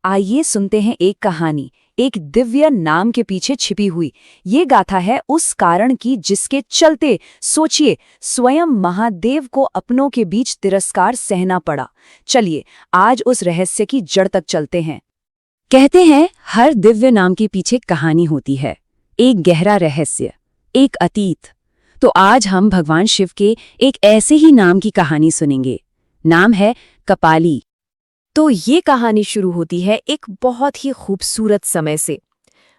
आइए सुनते हैं एक कहानी, एक दिव्य नाम के पीछे छिपी हुई। ये गाथा है उस कारण की जिसके चलते सोचिए स्वयं महादेव को अपनों के बीच तिरस्कार सहना पड़ा। चलिए आज उस रहस्य की जड़ तक चलते हैं। कहते हैं हर दिव्य नाम के पीछे कहानी होती है, एक गहरा रहस्य, एक अतीत। तो आज हम भगवान शिव के एक ऐसे ही नाम की कहानी सुनेंगे। नाम है कपाली। तो ये कहानी शुरू होती है एक बहुत ही खूबसूरत समय से।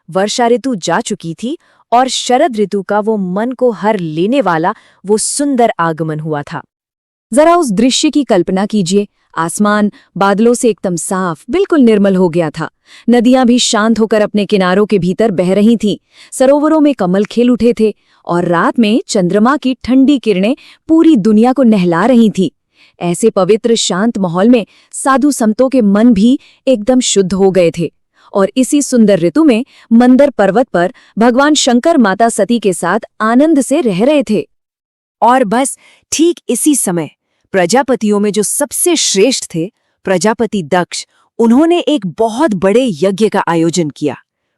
वर्षा ऋतु जा चुकी थी और शरद ऋतु का वो मन को हर लेने वाला वो सुंदर आगमन हुआ था। जरा उस दृश्य की कल्पना कीजिए। आसमान बादलों से एकदम साफ, बिल्कुल निर्मल हो गया था। नदियां भी शांत होकर अपने किनारों के भीतर बह रही थीं। सरोवरों में कमल खिल उठे थे और रात में चंद्रमा की ठंडी किरणें पूरी दुनिया को नहला रही थीं। ऐसे पवित्र शांत माहौल में साधु संतों के मन भी एकदम शुद्ध हो गए थे। और इसी सुंदर ऋतु में मंदर पर्वत पर भगवान शंकर माता सती के साथ आनंद से रह रहे थे। और बस ठीक इसी समय प्रजापतियों में जो सबसे श्रेष्ठ थे, प्रजापति दक्ष, उन्होंने एक बहुत बड़े यज्ञ का आयोजन किया।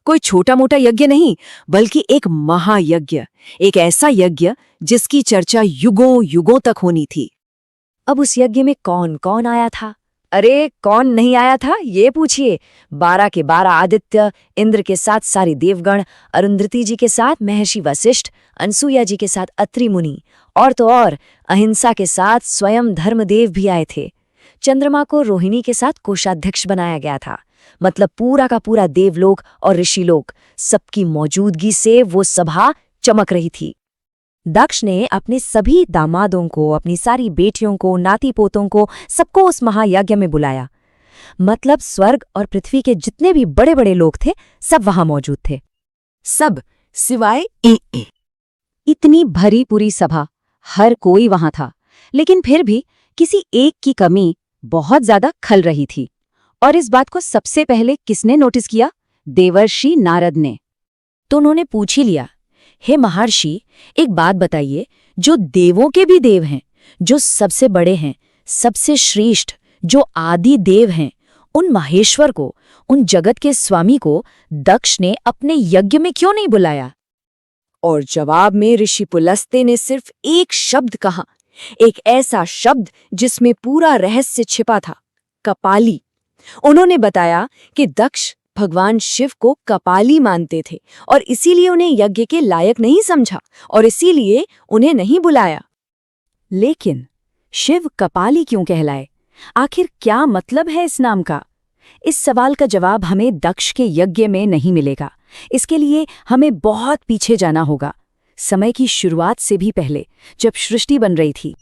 कोई छोटा मोटा यज्ञ नहीं, बल्कि एक महायज्ञ, एक ऐसा यज्ञ जिसकी चर्चा युगों युगों तक होनी थी। अब उस यज्ञ में कौन कौन आया था? अरे कौन नहीं आया था ये पूछिए। 12 के 12 आदित्य, इंद्र के साथ सारी देवगण, अरुंधति जी के साथ महर्षि वशिष्ठ, अनसुईया जी के साथ अत्रि मुनि, और तो और अहिंसा के साथ स्वयं धर्मदेव भी आए थे। चंद्रमा को रोहिणी के साथ कोषाध्यक्ष बनाया गया था। मतलब पूरा का पूरा देवलोक और ऋषिलोक, सबकी मौजूदगी से वो सभा चमक रही थी। दक्ष ने अपने सभी दामादों को, अपनी सारी बेटियों को, नाती पोतों को, सबको उस महायज्ञ में बुलाया। मतलब स्वर्ग और पृथ्वी के जितने भी बड़े बड़े लोग थे, सब वहां मौजूद थे। सब सिवाय इतनी भरी पूरी सभा, हर कोई वहां था। लेकिन फिर भी किसी एक की कमी बहुत ज्यादा खल रही थी। और इस बात को सबसे पहले किसने नोटिस किया? देवर्षि नारद ने। तो उन्होंने पूछ ही लिया, हे महर्षि, एक बात बताइए, जो देवों के भी देव हैं, जो सबसे बड़े हैं, सबसे श्रेष्ठ, जो आदि देव हैं, उन महेश्वर को, उन जगत के स्वामी को दक्ष ने अपने यज्ञ में क्यों नहीं बुलाया? और जवाब में ऋषि पुलस्त्य ने सिर्फ एक शब्द कहा, एक ऐसा शब्द जिसमें पूरा रहस्य छिपा था, कपाली। उन्होंने बताया कि दक्ष भगवान शिव को कपाली मानते थे और इसीलिए उन्हें यज्ञ के लायक नहीं समझा और इसीलिए उन्हें नहीं बुलाया। लेकिन शिव कपाली क्यों कहलाए? आखिर क्या मतलब है इस नाम का? इस सवाल का जवाब हमें दक्ष के यज्ञ में नहीं मिलेगा। इसके लिए हमें बहुत पीछे जाना होगा, समय की शुरुआत से भी पहले, जब सृष्टि बन रही थी।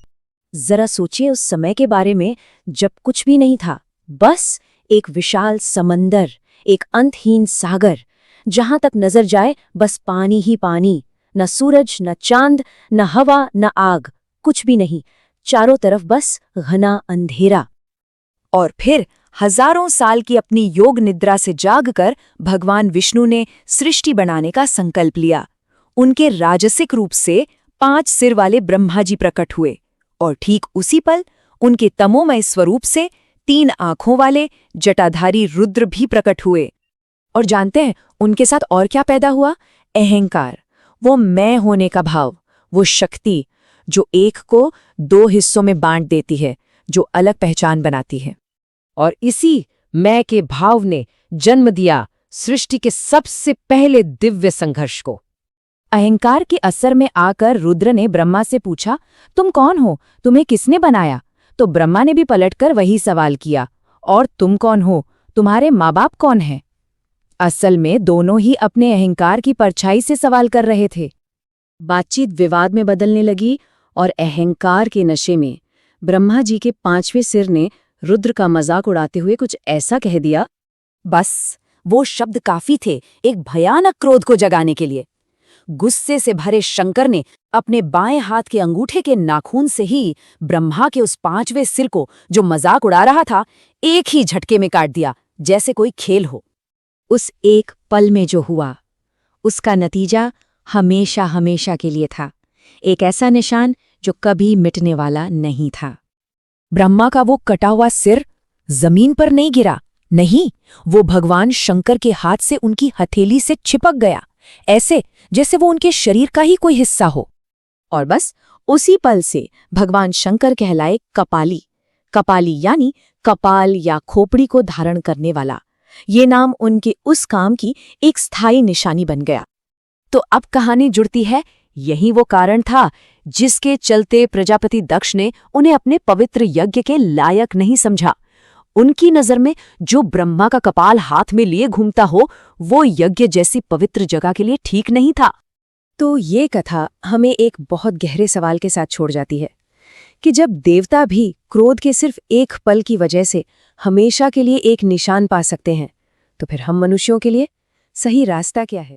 जरा सोचिए उस समय के बारे में, जब कुछ भी नहीं था, बस एक विशाल समंदर, एक अंतहीन सागर, जहां तक नजर जाए बस पानी ही पानी, न सूरज, न चांद, न हवा, न आग, कुछ भी नहीं। चारों तरफ बस घना अंधेरा। और फिर हजारों साल की अपनी योग निद्रा से जागकर भगवान विष्णु ने सृष्टि बनाने का संकल्प लिया। उनके राजसिक रूप से 5 सिर वाले ब्रह्मा जी प्रकट हुए और ठीक उसी पल उनके तमोमय स्वरूप से 3 आंखों वाले जटाधारी रुद्र भी प्रकट हुए। और जानते हैं उनके साथ और क्या पैदा हुआ? अहंकार, वो मैं होने का भाव, वो शक्ति जो एक को 2 हिस्सों में बांट देती है, जो अलग पहचान बनाती है। और इसी मैं के भाव ने जन्म दिया सृष्टि के सबसे पहले दिव्य संघर्ष को। अहंकार के असर में आकर रुद्र ने ब्रह्मा से पूछा, तुम कौन हो? तुम्हें किसने बनाया? तो ब्रह्मा ने भी पलटकर वही सवाल किया, और तुम कौन हो? तुम्हारे माँ बाप कौन हैं? असल में दोनों ही अपने अहंकार की परछाई से सवाल कर रहे थे। बातचीत विवाद में बदलने लगी और अहंकार के नशे में ब्रह्मा जी के 5वें सिर ने रुद्र का मजाक उड़ाते हुए कुछ ऐसा कह दिया, बस वो शब्द काफी थे एक भयानक क्रोध को जगाने के लिए। गुस्से से भरे शंकर ने अपने बाएं हाथ के अंगूठे के नाखून से ही ब्रह्मा के उस 5वें सिर को, जो मजाक उड़ा रहा था, एक ही झटके में काट दिया, जैसे कोई खेल हो। उस एक पल में जो हुआ, उसका नतीजा हमेशा हमेशा के लिए था, एक ऐसा निशान जो कभी मिटने वाला नहीं था। ब्रह्मा का वो कटा हुआ सिर जमीन पर नहीं गिरा, नहीं, वो भगवान शंकर के हाथ से उनकी हथेली से चिपक गया, ऐसे जैसे वो उनके शरीर का ही कोई हिस्सा हो। और बस उसी पल से भगवान शंकर कहलाए कपाली। कपाली यानी कपाल या खोपड़ी को धारण करने वाला। ये नाम उनके उस काम की एक स्थायी निशानी बन गया। तो अब कहानी जुड़ती है, यही वो कारण था जिसके चलते प्रजापति दक्ष ने उन्हें अपने पवित्र यज्ञ के लायक नहीं समझा। उनकी नजर में जो ब्रह्मा का कपाल हाथ में लिए घूमता हो, वो यज्ञ जैसी पवित्र जगह के लिए ठीक नहीं था। तो ये कथा हमें एक बहुत गहरे सवाल के साथ छोड़ जाती है कि जब देवता भी क्रोध के सिर्फ एक पल की वजह से हमेशा के लिए एक निशान पा सकते हैं, तो फिर हम मनुष्यों के लिए सही रास्ता क्या है।